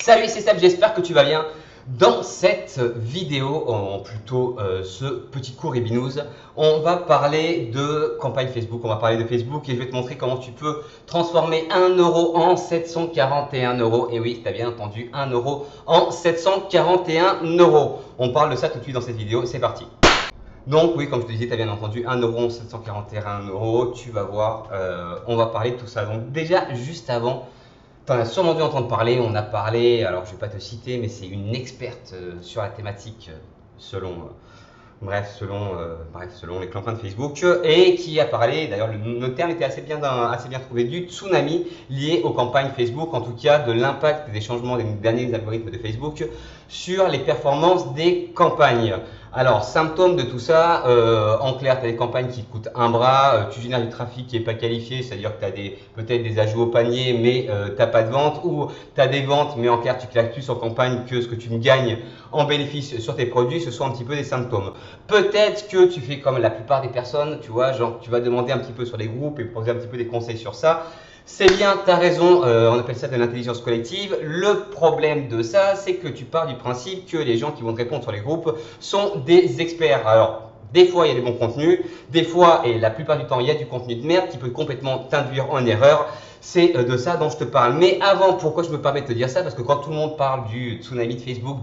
Salut, c'est Seb, j'espère que tu vas bien. Dans cette vidéo, plutôt ce petit cours Ebinouz, on va parler de campagne Facebook, on va parler de Facebook et je vais te montrer comment tu peux transformer 1 euro en 741 euros. Et oui, tu as bien entendu, 1 euro en 741 euros. On parle de ça tout de suite dans cette vidéo, c'est parti. Donc oui, comme je te disais, tu as bien entendu, 1 euro en 741 euros, tu vas voir, on va parler de tout ça. Donc déjà, juste avant, tu en as sûrement dû entendre parler, on a parlé, alors je ne vais pas te citer, mais c'est une experte sur la thématique selon, selon les campagnes de Facebook, et qui a parlé, d'ailleurs le terme était assez bien trouvé, du tsunami lié aux campagnes Facebook, en tout cas de l'impact des changements des derniers algorithmes de Facebook sur les performances des campagnes. Alors, symptômes de tout ça, en clair, tu as des campagnes qui te coûtent un bras, tu génères du trafic qui n'est pas qualifié, c'est-à-dire que tu as peut-être des ajouts au panier, mais tu n'as pas de vente, ou tu as des ventes, mais en clair, tu claques plus sur campagne que ce que tu gagnes en bénéfice sur tes produits, ce sont un petit peu des symptômes. Peut-être que tu fais comme la plupart des personnes, tu vois, genre tu vas demander un petit peu sur les groupes et poser un petit peu des conseils sur ça. C'est bien, tu as raison, on appelle ça de l'intelligence collective. Le problème de ça, c'est que tu pars du principe que les gens qui vont te répondre sur les groupes sont des experts. Alors, des fois, il y a des bons contenus, des fois, et la plupart du temps, il y a du contenu de merde qui peut complètement t'induire en erreur. C'est de ça dont je te parle. Mais avant, pourquoi je me permets de te dire ça? Parce que quand tout le monde parle du tsunami de Facebook,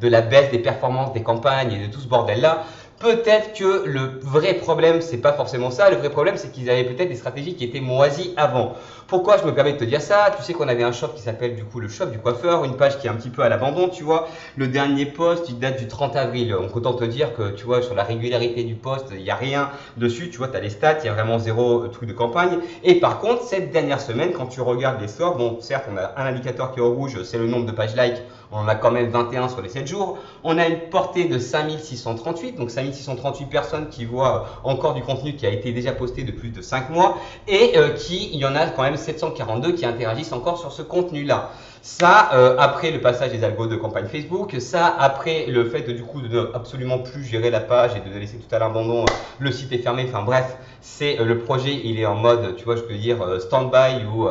de la baisse des performances des campagnes et de tout ce bordel-là, peut-être que le vrai problème, c'est pas forcément ça. Le vrai problème, c'est qu'ils avaient peut-être des stratégies qui étaient moisies avant. Pourquoi je me permets de te dire ça? Tu sais qu'on avait un shop qui s'appelle du coup le shop du coiffeur, une page qui est un petit peu à l'abandon, tu vois. Le dernier post, il date du 30 avril. Donc autant te dire que, tu vois, sur la régularité du post, il n'y a rien dessus. Tu vois, tu as les stats, il y a vraiment zéro truc de campagne. Et par contre, cette dernière semaine, quand tu regardes les stores, bon, certes, on a un indicateur qui est au rouge, c'est le nombre de pages like. On en a quand même 21 sur les 7 jours. On a une portée de 5638, donc 5638 personnes qui voient encore du contenu qui a été déjà posté de plus de 5 mois et il y en a quand même 742 qui interagissent encore sur ce contenu-là. Ça, après le passage des algos de campagne Facebook, ça, après le fait du coup de ne absolument plus gérer la page et de laisser tout à l'abandon, le site est fermé, enfin bref, c'est le projet, il est en mode, tu vois, je peux dire stand-by ou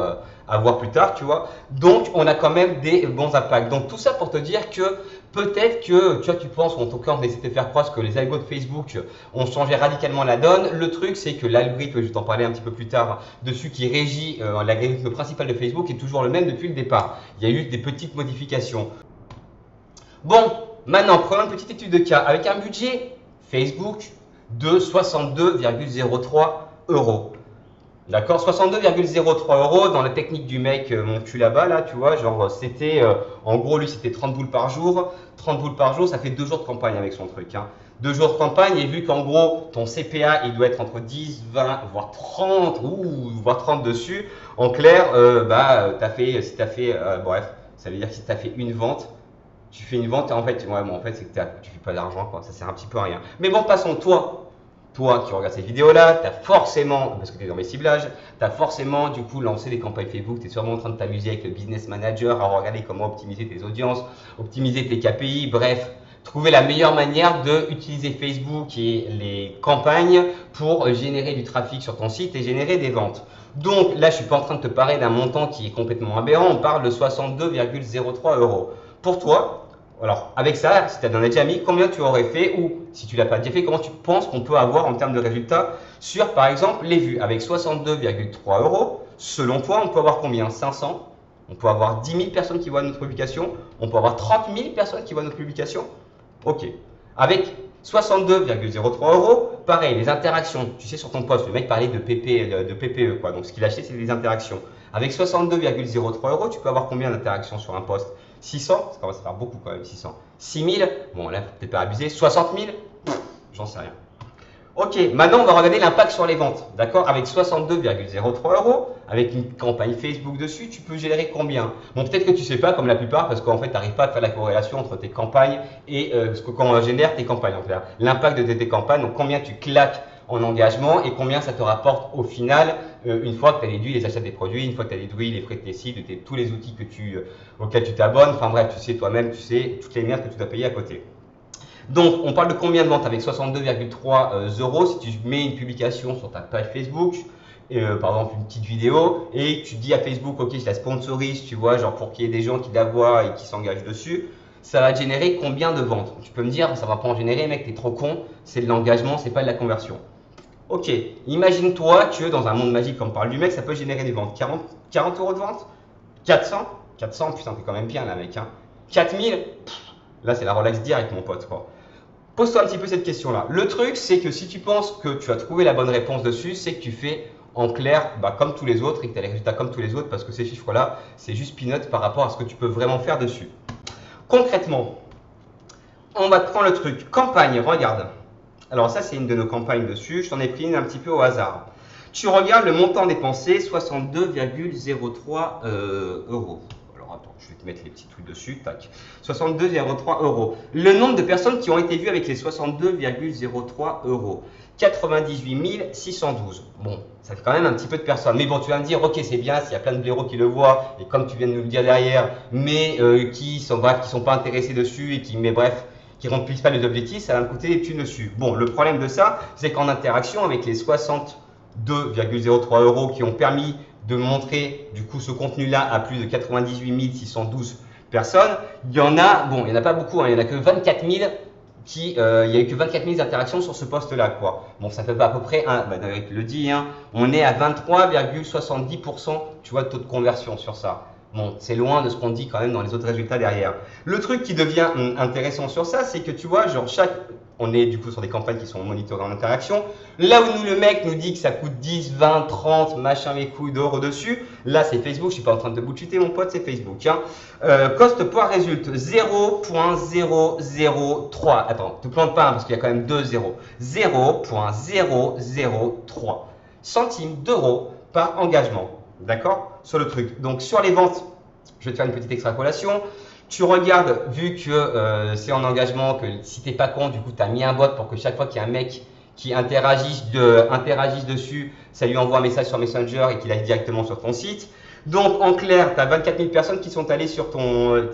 à voir plus tard, tu vois. Donc, on a quand même des bons impacts. Donc, tout ça pour te dire que peut-être que, tu vois, tu penses, en tout cas, on essaie de faire croire que les algos de Facebook ont changé radicalement la donne. Le truc, c'est que l'algorithme, je vais t'en parler un petit peu plus tard, dessus qui régit l'algorithme principal de Facebook est toujours le même depuis le départ. Il y a eu des petites modifications. Bon, maintenant, prenons une petite étude de cas. Avec un budget Facebook de 62,03 euros. D'accord, 62,03 euros dans la technique du mec, mon cul là-bas, là, tu vois, genre c'était, en gros, lui c'était 30 boules par jour. 30 boules par jour, ça fait 2 jours de campagne avec son truc. 2 jours de campagne, et vu qu'en gros, ton CPA, il doit être entre 10, 20, voire 30, voire 30 dessus, en clair, si tu as fait, bref, ça veut dire que si tu as fait une vente, tu fais une vente, et en fait, ouais, bon, en fait, c'est que tu fais pas d'argent, quoi, ça sert un petit peu à rien. Mais bon, passons, toi qui regardes cette vidéo-là, tu as forcément, parce que tu es dans mes ciblages, tu as forcément du coup lancé des campagnes Facebook, tu es sûrement en train de t'amuser avec le Business Manager à regarder comment optimiser tes audiences, optimiser tes KPI, bref, trouver la meilleure manière d'utiliser Facebook et les campagnes pour générer du trafic sur ton site et générer des ventes. Donc là, je ne suis pas en train de te parler d'un montant qui est complètement aberrant, on parle de 62,03 euros. Pour toi, alors, avec ça, si tu en as déjà mis, combien tu aurais fait, ou si tu ne l'as pas déjà fait, comment tu penses qu'on peut avoir en termes de résultats sur, par exemple, les vues? Avec 62,3 euros, selon toi, on peut avoir combien? 500? On peut avoir 10 000 personnes qui voient notre publication? On peut avoir 30 000 personnes qui voient notre publication? Ok. Avec 62,03 euros, pareil, les interactions, tu sais, sur ton post, le mec parlait de PPE, quoi. Donc, ce qu'il achetait, c'est des interactions. Avec 62,03 euros, tu peux avoir combien d'interactions sur un post? 600, ça commence à faire beaucoup quand même, 600. 6000, bon là, faut peut-être pas abuser. 60 000, j'en sais rien. Ok, maintenant on va regarder l'impact sur les ventes. D'accord, avec 62,03 euros, avec une campagne Facebook dessus, tu peux générer combien? Bon, peut-être que tu sais pas, comme la plupart, parce qu'en fait, tu n'arrives pas à faire la corrélation entre tes campagnes et ce que quand on génère tes campagnes. En fait, l'impact de tes campagnes, donc combien tu claques en engagement et combien ça te rapporte au final une fois que tu as déduit les achats des produits, une fois que tu as déduit les frais de tes sites, tous les outils auxquels tu t'abonnes, enfin bref, tu sais toi-même, tu sais toutes les merdes que tu dois payer à côté. Donc, on parle de combien de ventes avec 62,3 euros si tu mets une publication sur ta page Facebook par exemple une petite vidéo, et tu dis à Facebook, ok, je la sponsorise, tu vois, genre pour qu'il y ait des gens qui la voient et qui s'engagent dessus, ça va générer combien de ventes? Tu peux me dire, ça va pas en générer, mec, t'es trop con, c'est de l'engagement, c'est pas de la conversion. Ok, imagine-toi que dans un monde magique, comme parle du mec, ça peut générer des ventes. 40 euros de vente? 400? 400, putain, t'es quand même bien là, mec. Hein. 4000? Là, c'est la Rolex direct, mon pote, quoi. Pose-toi un petit peu cette question-là. Le truc, c'est que si tu penses que tu as trouvé la bonne réponse dessus, c'est que tu fais en clair comme tous les autres et que tu as les résultats comme tous les autres parce que ces chiffres-là, c'est juste peanuts par rapport à ce que tu peux vraiment faire dessus. Concrètement, on va te prendre le truc. Campagne, regarde. Alors ça, c'est une de nos campagnes dessus. Je t'en ai pris une un petit peu au hasard. Tu regardes le montant dépensé, 62,03 euros. Alors attends, je vais te mettre les petits trucs dessus. Tac. 62,03 euros. Le nombre de personnes qui ont été vues avec les 62,03 euros. 98 612. Bon, ça fait quand même un petit peu de personnes. Mais bon, tu vas me dire, ok, c'est bien, s'il y a plein de blaireaux qui le voient, et comme tu viens de nous le dire derrière, mais qui sont pas intéressés dessus et qui, mais bref, qui ne remplissent pas les objectifs, ça va me coûter des thunes dessus. Bon, le problème de ça, c'est qu'en interaction avec les 62,03 euros qui ont permis de montrer du coup ce contenu-là à plus de 98 612 personnes, il y en a pas beaucoup, hein, il n'y en a que 24 000 il y a eu que 24 000 interactions sur ce poste-là, quoi. Bon, ça fait à peu près, d'ailleurs, il le dit, hein, on est à 23,70%, tu vois, de taux de conversion sur ça. Bon, c'est loin de ce qu'on dit quand même dans les autres résultats derrière. Le truc qui devient intéressant sur ça, c'est que tu vois, genre on est du coup sur des campagnes qui sont monitorées en interaction. Là où le mec nous dit que ça coûte 10, 20, 30, machin mes couilles d'euros dessus, là c'est Facebook, je suis pas en train de te bullshiter mon pote, c'est Facebook. Hein. Cost par résulte 0,003. Attends, te plante pas hein, parce qu'il y a quand même 2 zéros. 0,003 centimes d'euros par engagement. D'accord? Sur le truc. Donc sur les ventes, je vais te faire une petite extrapolation. Tu regardes, vu que c'est en engagement, que si t'es pas con, du coup tu as mis un bot pour que chaque fois qu'il y a un mec qui interagisse dessus, ça lui envoie un message sur Messenger et qu'il aille directement sur ton site. Donc en clair, tu as 24 000 personnes qui sont allées sur ton,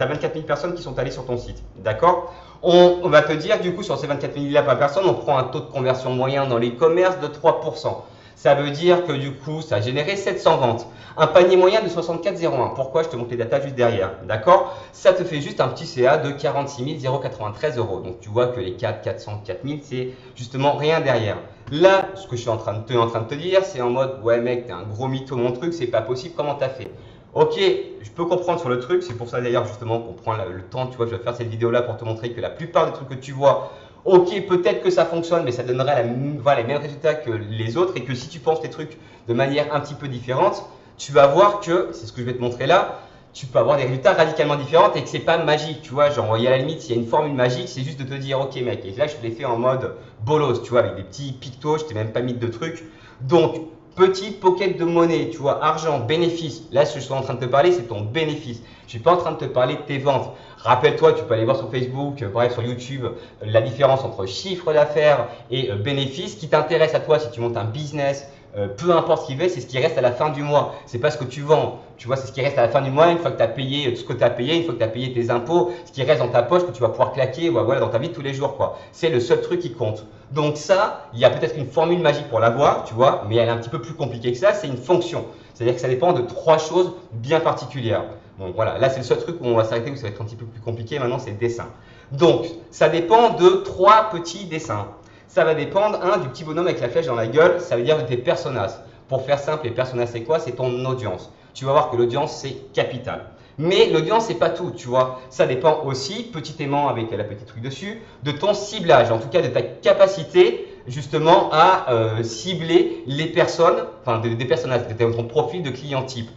site. D'accord? On va te dire, du coup, sur ces 24 000 là par personne, on prend un taux de conversion moyen dans l'e-commerce de 3%. Ça veut dire que du coup, ça a généré 700 ventes. Un panier moyen de 64,01. Pourquoi? Je te montre les datas juste derrière. D'accord? Ça te fait juste un petit CA de 46 093 euros. Donc tu vois que les 400, 4000, c'est justement rien derrière. Là, ce que je suis en train de te dire, c'est en mode, ouais mec, t'es un gros mytho, mon truc, c'est pas possible, comment t'as fait? Ok, je peux comprendre sur le truc, c'est pour ça d'ailleurs justement qu'on prend le temps, tu vois, je vais faire cette vidéo là pour te montrer que la plupart des trucs que tu vois, ok, peut-être que ça fonctionne, mais ça donnerait les mêmes résultats que les autres et que si tu penses les trucs de manière un petit peu différente, tu vas voir que, c'est ce que je vais te montrer là, tu peux avoir des résultats radicalement différents et que c'est pas magique, tu vois, genre il y a la limite, s'il y a une formule magique, c'est juste de te dire, ok mec, et là je te l'ai fait en mode bolos, tu vois, avec des petits pictos, je t'ai même pas mis de trucs, donc petit pocket de monnaie, tu vois, argent, bénéfice. Là, ce que je suis en train de te parler, c'est ton bénéfice. Je suis pas en train de te parler de tes ventes. Rappelle-toi, tu peux aller voir sur Facebook, bref, sur YouTube, la différence entre chiffre d'affaires et bénéfice. Ce qui t'intéresse à toi, si tu montes un business, peu importe ce qu'il fait, c'est ce qui reste à la fin du mois. C'est pas ce que tu vends. Tu vois, c'est ce qui reste à la fin du mois, une fois que tu as payé tout ce que tu as payé, une fois que tu as payé tes impôts, ce qui reste dans ta poche que tu vas pouvoir claquer voilà, dans ta vie de tous les jours, quoi. C'est le seul truc qui compte. Donc ça, il y a peut-être une formule magique pour l'avoir, tu vois, mais elle est un petit peu plus compliquée que ça, c'est une fonction. C'est-à-dire que ça dépend de 3 choses bien particulières. Bon, voilà, là c'est le seul truc où on va s'arrêter, où ça va être un petit peu plus compliqué, maintenant c'est le dessin. Donc, ça dépend de 3 petits dessins. Ça va dépendre, du petit bonhomme avec la flèche dans la gueule, ça veut dire de tes personas. Pour faire simple, les personas c'est quoi? C'est ton audience. Tu vas voir que l'audience c'est capital. Mais l'audience c'est pas tout, tu vois. Ça dépend aussi, petit aimant avec la petite truc dessus, de ton ciblage, en tout cas de ta capacité justement à cibler les personnes, enfin des personnages, de ton profil de client type.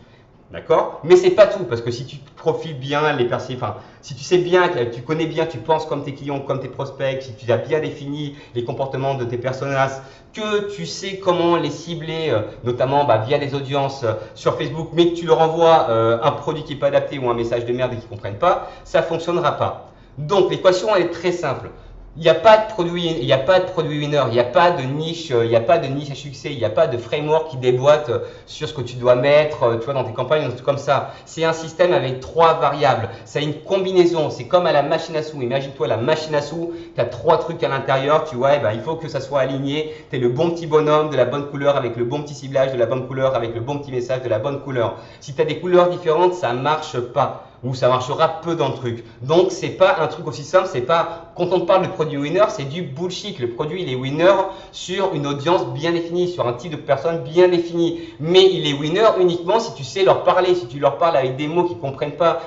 D'accord? Mais c'est pas tout, parce que si tu profiles bien les personnes, enfin, si tu sais bien, que tu connais bien, tu penses comme tes clients, comme tes prospects, si tu as bien défini les comportements de tes personas, que tu sais comment les cibler, notamment via des audiences sur Facebook, mais que tu leur envoies un produit qui n'est pas adapté ou un message de merde et qu'ils ne comprennent pas, ça ne fonctionnera pas. Donc l'équation elle est très simple. Il n'y a pas de produit, il n'y a pas de produit winner, il n'y a pas de niche, il n'y a pas de niche à succès, il n'y a pas de framework qui déboîte sur ce que tu dois mettre, tu vois, dans tes campagnes, un truc comme ça. C'est un système avec 3 variables. C'est une combinaison. C'est comme à la machine à sous. Imagine-toi la machine à sous, tu as 3 trucs à l'intérieur, tu vois, et ben, il faut que ça soit aligné. Tu es le bon petit bonhomme de la bonne couleur avec le bon petit ciblage de la bonne couleur avec le bon petit message de la bonne couleur. Si tu as des couleurs différentes, ça marche pas. Ou ça marchera peu dans le truc. Donc c'est pas un truc aussi simple, c'est pas, quand on parle de produit winner, c'est du bullshit. Le produit il est winner sur une audience bien définie, sur un type de personne bien défini. Mais il est winner uniquement si tu sais leur parler, si tu leur parles avec des mots qu'ils comprennent pas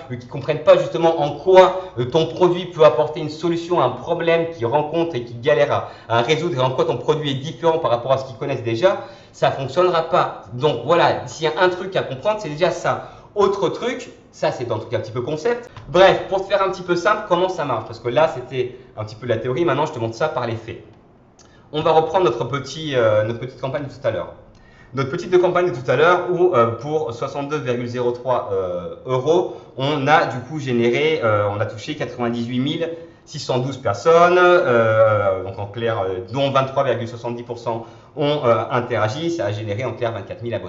justement en quoi ton produit peut apporter une solution à un problème qu'ils rencontrent et qu'ils galèrent à résoudre, et en quoi ton produit est différent par rapport à ce qu'ils connaissent déjà, ça fonctionnera pas. Donc voilà, s'il y a un truc à comprendre, c'est déjà ça. Autre truc, ça c'est un truc un petit peu concept. Bref, pour te faire un petit peu simple, comment ça marche? Parce que là c'était un petit peu la théorie, maintenant je te montre ça par les faits. On va reprendre notre petite campagne de tout à l'heure. Notre petite campagne de tout à l'heure où pour 62,03 euros, on a du coup généré, on a touché 98 612 personnes, donc en clair, dont 23,70% ont interagi, ça a généré en clair 24 000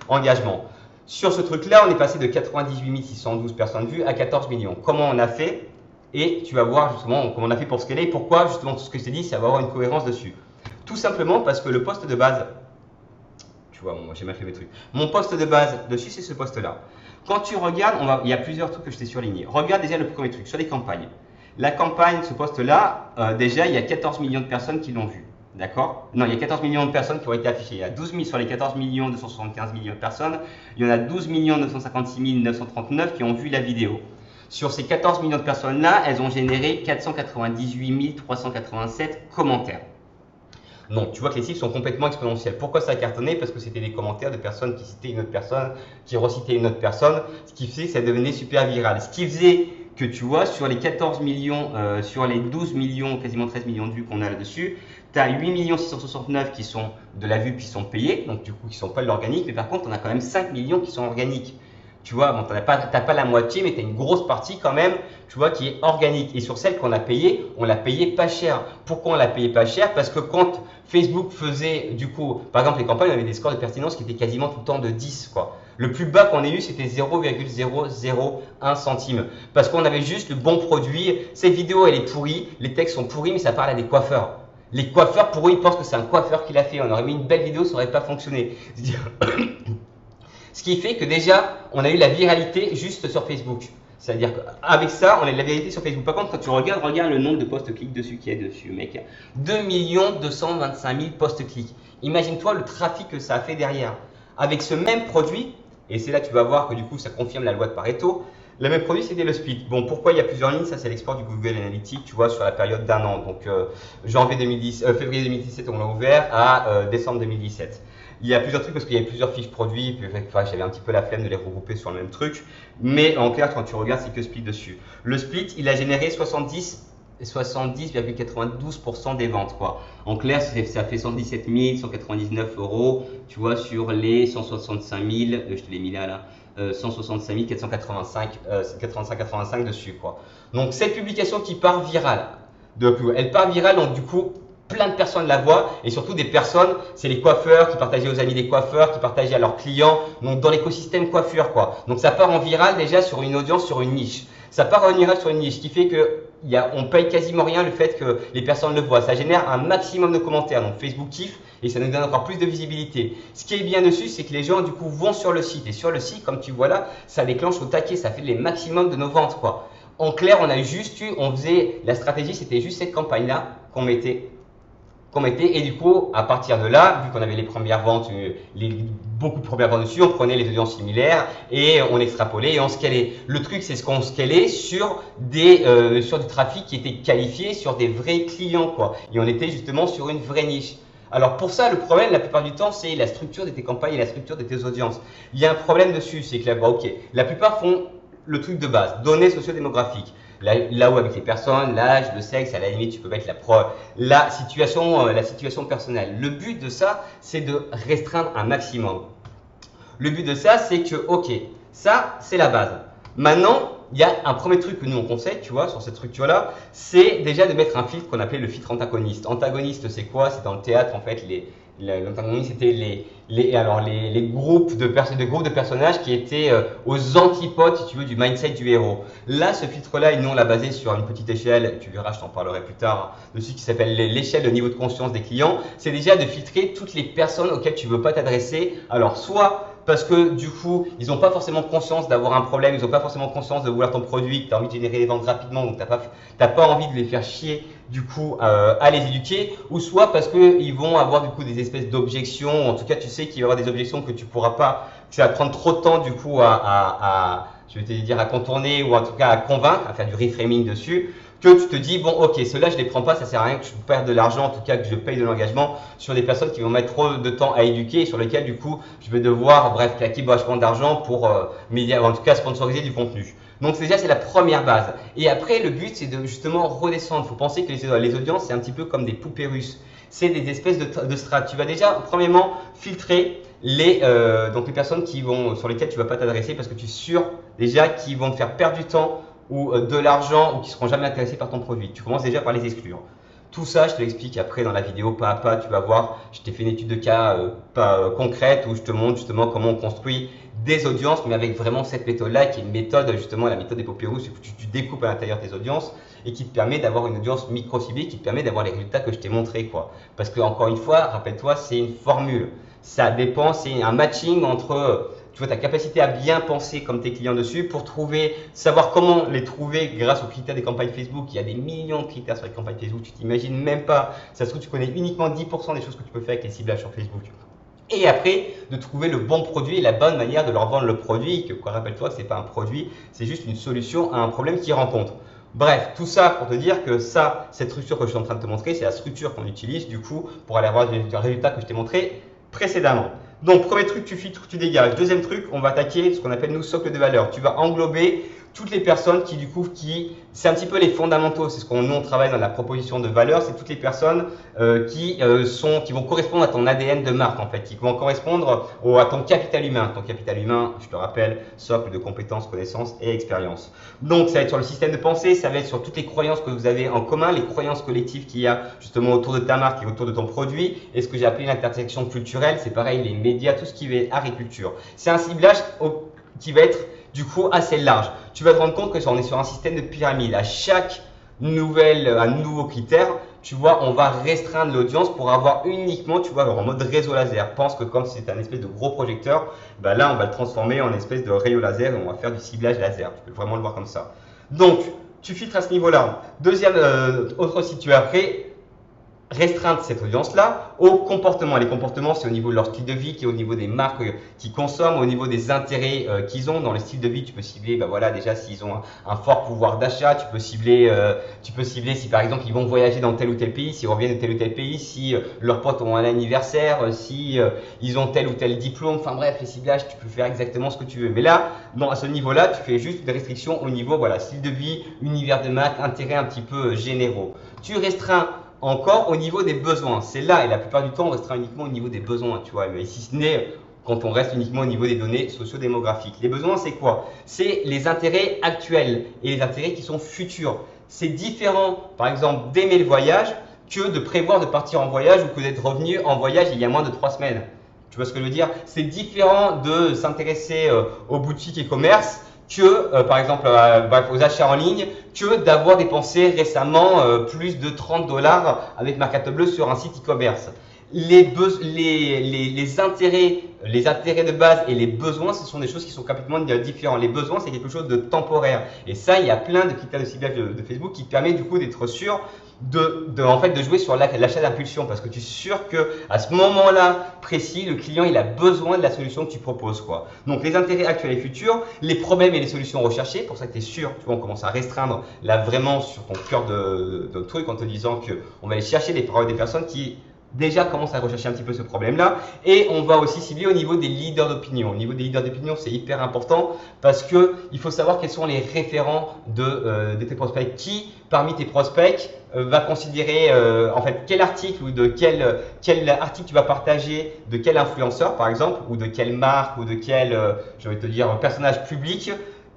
engagements. Sur ce truc-là, on est passé de 98 612 personnes vues à 14 millions. Comment on a fait? Et tu vas voir justement comment on a fait pour scaler. Pourquoi? Justement, tout ce que je t'ai dit, ça va avoir une cohérence dessus. Tout simplement parce que le poste de base, tu vois, moi j'ai mal fait mes trucs. Mon poste de base dessus, c'est ce poste-là. Quand tu regardes, il y a plusieurs trucs que je t'ai surlignés. Regarde déjà le premier truc, sur les campagnes. La campagne, ce poste-là, déjà, il y a 14 millions de personnes qui l'ont vu. D'accord? Non, il y a 14 millions de personnes qui ont été affichées. Il y a 12 000 sur les 14 millions 275 millions de personnes. Il y en a 12 956 939 qui ont vu la vidéo. Sur ces 14 millions de personnes-là, elles ont généré 498 387 commentaires. Donc, tu vois que les chiffres sont complètement exponentiels. Pourquoi ça a cartonné? Parce que c'était des commentaires de personnes qui citaient une autre personne, qui recitaient une autre personne, ce qui faisait que ça devenait super viral. Ce qui faisait que, tu vois, sur les 14 millions, sur les 12 millions, quasiment 13 millions de vues qu'on a là-dessus, tu as 8 669 qui sont de la vue puis sont payés, donc du coup qui ne sont pas de l'organique, mais par contre on a quand même 5 millions qui sont organiques. Tu vois, bon, tu n'as pas la moitié, mais tu as une grosse partie quand même, tu vois, qui est organique. Et sur celle qu'on a payée, on l'a payée pas cher. Pourquoi on l'a payée pas cher? Parce que quand Facebook faisait, du coup, par exemple les campagnes, on avait des scores de pertinence qui étaient quasiment tout le temps de 10, quoi. Le plus bas qu'on ait eu, c'était 0,001 centime. Parce qu'on avait juste le bon produit. Cette vidéo, elle est pourrie, les textes sont pourris, mais ça parle à des coiffeurs. Les coiffeurs, pour eux, ils pensent que c'est un coiffeur qui l'a fait. On aurait mis une belle vidéo, ça n'aurait pas fonctionné. Ce qui fait que déjà, on a eu la viralité juste sur Facebook. C'est-à-dire qu'avec ça, on a eu la viralité sur Facebook. Par contre, quand tu regardes le nombre de posts clics dessus qu'il y a dessus, mec. 2 225 000 posts clics. Imagine-toi le trafic que ça a fait derrière. Avec ce même produit, et c'est là que tu vas voir que du coup, ça confirme la loi de Pareto. Le même produit, c'était le split. Bon, pourquoi il y a plusieurs lignes? Ça, c'est l'export du Google Analytics, tu vois, sur la période d'un an. Donc, février 2017, on l'a ouvert à décembre 2017. Il y a plusieurs trucs parce qu'il y a plusieurs fiches produits, puis enfin, j'avais un petit peu la flemme de les regrouper sur le même truc. Mais en clair, quand tu regardes, c'est que split dessus. Le split, il a généré 70,92% des ventes, quoi. En clair, ça fait 117 199 euros, tu vois, sur les 165 000, je te l'ai mis là, 165 485 dessus, quoi. Donc, cette publication qui part virale, elle part virale, donc du coup, plein de personnes la voient, et surtout des personnes, c'est les coiffeurs qui partageaient aux amis des coiffeurs, qui partageaient à leurs clients, donc dans l'écosystème coiffure, quoi. Donc ça part en viral déjà sur une audience, sur une niche. Ça part en viral sur une niche, ce qui fait que on paye quasiment rien le fait que les personnes le voient. Ça génère un maximum de commentaires, donc Facebook kiffe et ça nous donne encore plus de visibilité. Ce qui est bien dessus, c'est que les gens du coup vont sur le site, et sur le site, comme tu vois là, ça déclenche au taquet, ça fait les maximums de nos ventes, quoi. En clair, la stratégie, c'était juste cette campagne-là qu'on mettait. Et du coup, à partir de là, vu qu'on avait les premières ventes, beaucoup de premières ventes dessus, on prenait les audiences similaires et on extrapolait et on scalait. Le truc, c'est ce qu'on scalait sur du trafic qui était qualifié, sur des vrais clients, quoi. Et on était justement sur une vraie niche. Alors pour ça, le problème, la plupart du temps, c'est la structure de tes campagnes et la structure de tes audiences. Il y a un problème dessus, c'est que la plupart font le truc de base, données sociodémographiques. Là où avec les personnes, l'âge, le sexe, à la limite, tu peux mettre la situation personnelle. Le but de ça, c'est de restreindre un maximum. Le but de ça, c'est que, ok, ça, c'est la base. Maintenant, il y a un premier truc que nous on conseille, tu vois, sur cette structure-là, c'est déjà de mettre un filtre qu'on appelait le filtre antagoniste. Antagoniste, c'est quoi? C'est dans le théâtre, en fait, l'antagoniste, c'était les groupes de personnages qui étaient aux antipodes, si tu veux, du mindset du héros. Là, ce filtre-là, nous on l'a basé sur une petite échelle, tu verras, je t'en parlerai plus tard, dessus, qui s'appelle l'échelle de niveau de conscience des clients. C'est déjà de filtrer toutes les personnes auxquelles tu veux pas t'adresser. Alors, soit parce que du coup, ils n'ont pas forcément conscience d'avoir un problème, ils n'ont pas forcément conscience de vouloir ton produit, que tu as envie de générer des ventes rapidement, donc tu n'as pas envie de les faire chier du coup à les éduquer, ou soit parce qu'ils vont avoir du coup des espèces d'objections, en tout cas tu sais qu'il va y avoir des objections que tu pourras pas, que ça va prendre trop de temps du coup je vais te dire à contourner ou en tout cas à convaincre, à faire du reframing dessus, que tu te dis, bon ok, ceux-là je les prends pas, ça sert à rien que je perde de l'argent, en tout cas que je paye de l'engagement sur des personnes qui vont mettre trop de temps à éduquer et sur lesquelles du coup je vais devoir, bref, claquer vachement d'argent pour, en tout cas sponsoriser du contenu. Donc déjà c'est la première base. Et après le but c'est de justement redescendre. Il faut penser que les audiences c'est un petit peu comme des poupées russes. C'est des espèces de strates. Tu vas déjà premièrement filtrer donc les personnes sur lesquelles tu ne vas pas t'adresser parce que tu es sûr déjà qu'ils vont te faire perdre du temps ou de l'argent ou qui ne seront jamais intéressés par ton produit. Tu commences déjà par les exclure. Tout ça, je te l'explique après dans la vidéo pas à pas. Tu vas voir, je t'ai fait une étude de cas concrète où je te montre justement comment on construit des audiences, mais avec vraiment cette méthode-là qui est une méthode, justement la méthode des poupées russes, où tu découpes à l'intérieur tes audiences et qui te permet d'avoir une audience micro-ciblée, qui te permet d'avoir les résultats que je t'ai montrés, quoi. Parce que encore une fois, rappelle-toi, c'est une formule. Ça dépend, c'est un matching entre tu vois, ta capacité à bien penser comme tes clients dessus pour savoir comment les trouver grâce aux critères des campagnes Facebook. Il y a des millions de critères sur les campagnes Facebook, tu t'imagines même pas. Ça se trouve, tu connais uniquement 10% des choses que tu peux faire avec les ciblages sur Facebook. Et après, de trouver le bon produit et la bonne manière de leur vendre le produit. Rappelle-toi que ce n'est pas un produit, c'est juste une solution à un problème qu'ils rencontrent. Bref, tout ça pour te dire que cette structure que je suis en train de te montrer, c'est la structure qu'on utilise du coup pour aller avoir le résultat que je t'ai montré précédemment. Donc, premier truc, tu filtres, tu dégages. Deuxième truc, on va attaquer ce qu'on appelle nous socle de valeur. Tu vas englober toutes les personnes c'est un petit peu les fondamentaux. C'est ce qu'on nous on travaille dans la proposition de valeur. C'est toutes les personnes qui vont correspondre à ton ADN de marque en fait, qui vont correspondre à ton capital humain. Ton capital humain, je te rappelle, socle de compétences, connaissances et expériences. Donc, ça va être sur le système de pensée, ça va être sur toutes les croyances que vous avez en commun, les croyances collectives qu'il y a justement autour de ta marque et autour de ton produit. Et ce que j'ai appelé l'intersection culturelle, c'est pareil, les médias, tout ce qui va être agriculture. C'est un ciblage qui va être du coup assez large. Tu vas te rendre compte que on est sur un système de pyramide. À chaque nouveau critère, tu vois, on va restreindre l'audience pour avoir uniquement, tu vois, en mode réseau laser. Pense que comme c'est un espèce de gros projecteur, ben là, on va le transformer en espèce de rayon laser et on va faire du ciblage laser. Tu peux vraiment le voir comme ça. Donc, tu filtres à ce niveau-là. Deuxième, autre si tu es après, restreindre cette audience-là au comportement. Les comportements, c'est au niveau de leur style de vie, qui est au niveau des marques qu'ils consomment, au niveau des intérêts qu'ils ont. Dans le style de vie, tu peux cibler, déjà s'ils ont un fort pouvoir d'achat, tu peux cibler si par exemple ils vont voyager dans tel ou tel pays, s'ils reviennent de tel ou tel pays, si leurs potes ont un anniversaire, si ils ont tel ou tel diplôme. Enfin bref, les ciblages, tu peux faire exactement ce que tu veux. Mais là, à ce niveau-là, tu fais juste des restrictions au niveau, style de vie, univers de marque, intérêts un petit peu généraux. Tu restreins encore au niveau des besoins. C'est là, et la plupart du temps, on restera uniquement au niveau des besoins, tu vois. Mais si ce n'est quand on reste uniquement au niveau des données socio-démographiques. Les besoins, c'est quoi? C'est les intérêts actuels et les intérêts qui sont futurs. C'est différent, par exemple, d'aimer le voyage que de prévoir de partir en voyage ou que d'être revenu en voyage il y a moins de 3 semaines. Tu vois ce que je veux dire? C'est différent de s'intéresser aux boutiques et commerces que, par exemple, aux achats en ligne, que d'avoir dépensé récemment plus de 30 $ avec ma carte bleue sur un site e-commerce. Les intérêts de base et les besoins, ce sont des choses qui sont complètement différentes. Les besoins, c'est quelque chose de temporaire. Et ça, il y a plein de critères de ciblage de Facebook qui permet du coup d'être sûr de jouer sur l'achat d'impulsion, parce que tu es sûr que à ce moment-là précis, le client il a besoin de la solution que tu proposes, quoi. Donc les intérêts actuels et futurs, les problèmes et les solutions recherchées, pour ça que tu es sûr, tu vois, on commence à restreindre là vraiment sur ton cœur de truc en te disant que on va aller chercher des personnes qui déjà commencent à rechercher un petit peu ce problème-là, et on va aussi cibler au niveau des leaders d'opinion. Au niveau des leaders d'opinion, c'est hyper important parce que il faut savoir quels sont les référents de tes prospects. Qui parmi tes prospects va considérer en fait quel article ou de quel article tu vas partager, de quel influenceur par exemple, ou de quelle marque ou de quel, je vais te dire, personnage public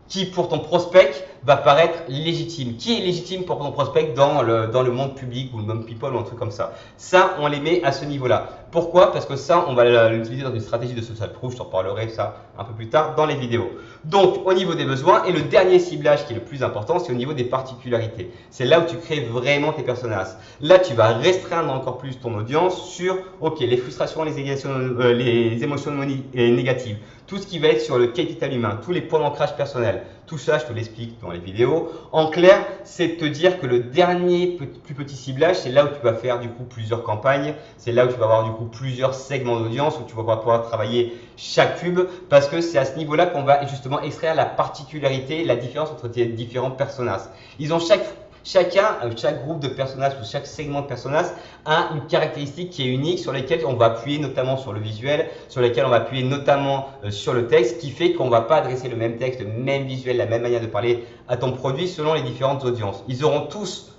qui pour ton prospect va paraître légitime. Qui est légitime pour ton prospect dans le monde public ou le monde people ou un truc comme ça. Ça, on les met à ce niveau-là. Pourquoi? Parce que ça, on va l'utiliser dans une stratégie de social proof. Je t'en parlerai ça un peu plus tard dans les vidéos. Donc, au niveau des besoins, et le dernier ciblage qui est le plus important, c'est au niveau des particularités. C'est là où tu crées vraiment tes personnages. Là, tu vas restreindre encore plus ton audience sur, ok, les frustrations, les émotions négatives, tout ce qui va être sur le capital humain, tous les points d'ancrage personnel. Tout ça, je te l'explique dans les vidéos. En clair, c'est de te dire que le dernier plus petit ciblage, c'est là où tu vas faire du coup plusieurs campagnes. C'est là où tu vas avoir du coup plusieurs segments d'audience, où tu vas pouvoir travailler chaque pub, parce que c'est à ce niveau-là qu'on va justement extraire la particularité, la différence entre tes différents personnages. Ils ont chaque groupe de personnages ou chaque segment de personnages a une caractéristique qui est unique sur lesquelles on va appuyer notamment sur le visuel, sur lesquelles on va appuyer notamment sur le texte, qui fait qu'on ne va pas adresser le même texte, le même visuel, la même manière de parler à ton produit selon les différentes audiences. Ils auront tous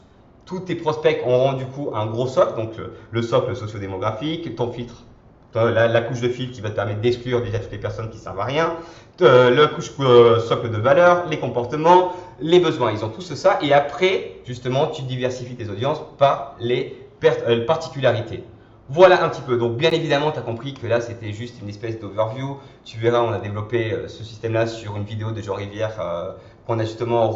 tes prospects auront du coup un gros socle, donc le socle sociodémographique, ton filtre, la couche de filtre qui va te permettre d'exclure déjà toutes les personnes qui ne servent à rien, le socle de valeur, les comportements, les besoins, ils ont tous ça. Et après, justement, tu diversifies tes audiences par les particularités. Voilà un petit peu. Donc, bien évidemment, tu as compris que là, c'était juste une espèce d'overview. Tu verras, on a développé ce système-là sur une vidéo de Jean Rivière qu'on a justement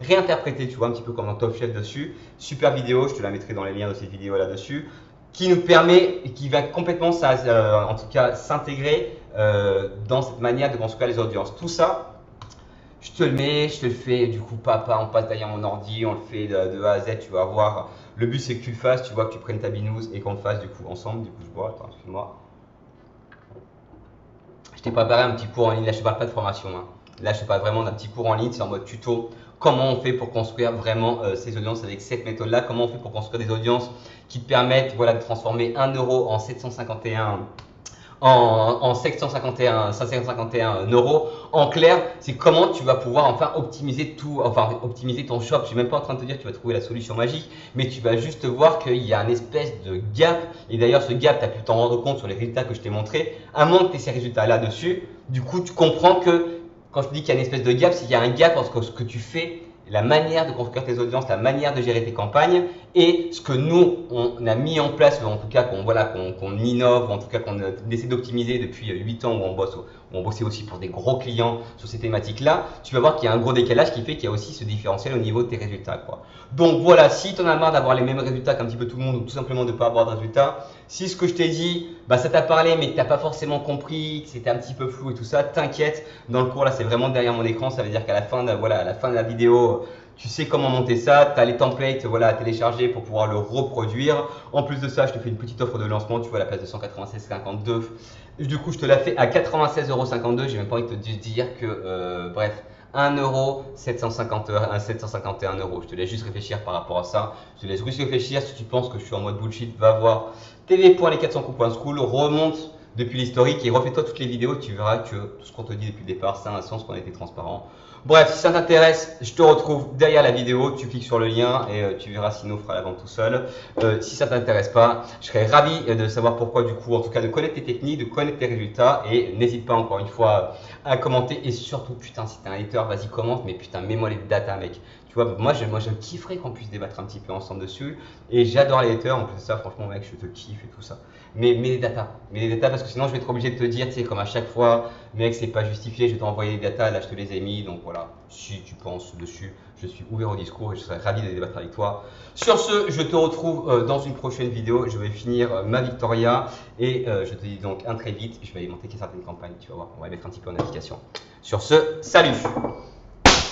réinterprété, tu vois, un petit peu comme un Top Chef dessus. Super vidéo, je te la mettrai dans les liens de cette vidéo là-dessus, qui nous permet, qui va complètement, en tout cas, s'intégrer dans cette manière de construire les audiences. Tout ça, je te le mets, je te le fais du coup pas à pas, on passe derrière mon ordi, on le fait de A à Z, tu vas voir. Le but c'est que tu le fasses, tu vois, que tu prennes ta binouse et qu'on le fasse du coup ensemble. Du coup je bois, attends, excuse-moi. Je t'ai préparé un petit cours en ligne, là je te parle pas de formation. Hein. Là je te parle vraiment d'un petit cours en ligne, c'est en mode tuto. Comment on fait pour construire vraiment ces audiences avec cette méthode-là? Comment on fait pour construire des audiences qui te permettent voilà, de transformer 1 euro en 751 en 551 euros. En clair, c'est comment tu vas pouvoir enfin optimiser ton shop. Je suis même pas en train de te dire que tu vas trouver la solution magique, mais tu vas juste voir qu'il y a un espèce de gap. Et d'ailleurs, ce gap, tu as pu t'en rendre compte sur les résultats que je t'ai montrés. À moins que tu aies ces résultats là-dessus, du coup, tu comprends que quand je te dis qu'il y a une espèce de gap, c'est qu'il y a un gap entre ce que tu fais, la manière de construire tes audiences, la manière de gérer tes campagnes et ce que nous, on a mis en place, ou en tout cas qu'on innove, ou en tout cas qu'on essaie d'optimiser depuis 8 ans où on bossait aussi pour des gros clients sur ces thématiques-là. Tu vas voir qu'il y a un gros décalage qui fait qu'il y a aussi ce différentiel au niveau de tes résultats, quoi. Donc voilà, si tu en as marre d'avoir les mêmes résultats qu'un petit peu tout le monde ou tout simplement de ne pas avoir de résultats, si ce que je t'ai dit, ça t'a parlé mais que tu n'as pas forcément compris, que c'était un petit peu flou et tout ça, t'inquiète, dans le cours là c'est vraiment derrière mon écran, ça veut dire qu'à la fin de la vidéo, tu sais comment monter ça, tu as les templates à télécharger pour pouvoir le reproduire. En plus de ça, je te fais une petite offre de lancement, tu vois, à la place de 196,52. Du coup, je te la fais à 96,52 €. J'ai même pas envie de te dire que, bref, 751 €. Je te laisse juste réfléchir par rapport à ça. Je te laisse juste réfléchir. Si tu penses que je suis en mode bullshit, va voir tv.les400coups.school, remonte depuis l'historique et refais-toi toutes les vidéos. Tu verras que tout ce qu'on te dit depuis le départ, ça a un sens, qu'on a été transparent. Bref, si ça t'intéresse, je te retrouve derrière la vidéo, tu cliques sur le lien et tu verras Sino fera la vente tout seul. Si ça t'intéresse pas, je serais ravi de savoir pourquoi du coup, en tout cas de connaître tes techniques, de connaître tes résultats et n'hésite pas encore une fois à commenter et surtout putain si t'es un hater, vas-y commente mais putain mets-moi les datas mec. Tu vois, moi je kifferais qu'on puisse débattre un petit peu ensemble dessus et j'adore les haters, en plus de ça franchement mec je te kiffe et tout ça. Mais mets les datas parce que sinon je vais être obligé de te dire, tu sais, comme à chaque fois, mec, c'est pas justifié, je vais t'envoyer les datas, là je te les ai mis, donc voilà, si tu penses dessus, je suis ouvert au discours et je serais ravi de débattre avec toi. Sur ce, je te retrouve dans une prochaine vidéo, je vais finir ma Victoria et je te dis donc un très vite, je vais alimenter certaines campagnes, tu vas voir, on va les mettre un petit peu en application. Sur ce, salut!